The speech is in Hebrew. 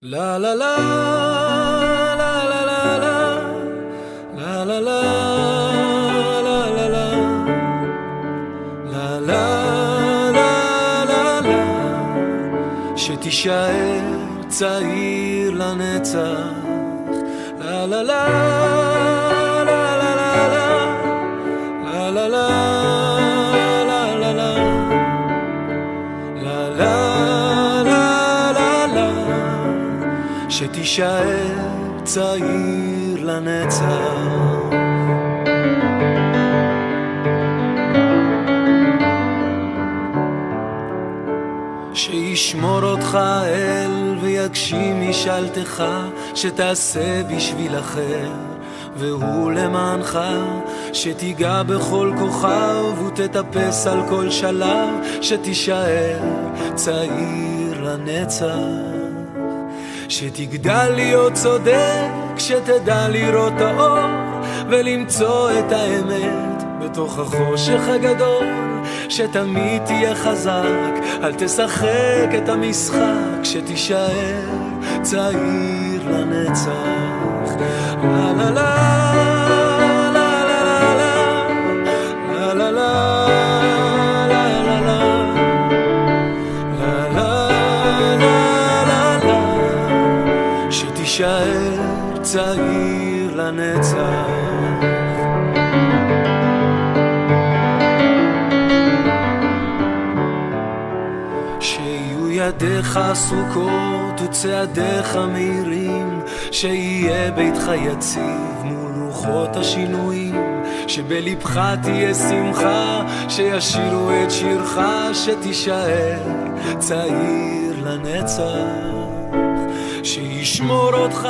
La la la la la la la la la la la la la la la la שתישאר צעיר לנצח la la la la la la la la la שתישאר צעיר לנצח שישמור אותך אל ויגשים משאלתך שתעשה בשביל אחר והוא למענך שתיגע בכל כוכב ותטפס על כל שלב שתישאר צעיר לנצח שתגדל להיות צודק, שתדע לראות האור ולמצוא את האמת בתוך החושך הגדול שתמיד תהיה חזק, אל תשחק את המשחק שתישאר צעיר לנצח לה לה לה לה לה לה לה שתישאר צעיר לנצח שיהיו ידיך עסוקות וצעדיך מהירים שיהיה ביתך יציב מול רוחות השינויים שבלבך תהיה שמחה שישירו את שירך שתישאר צעיר לנצח שישמור אותך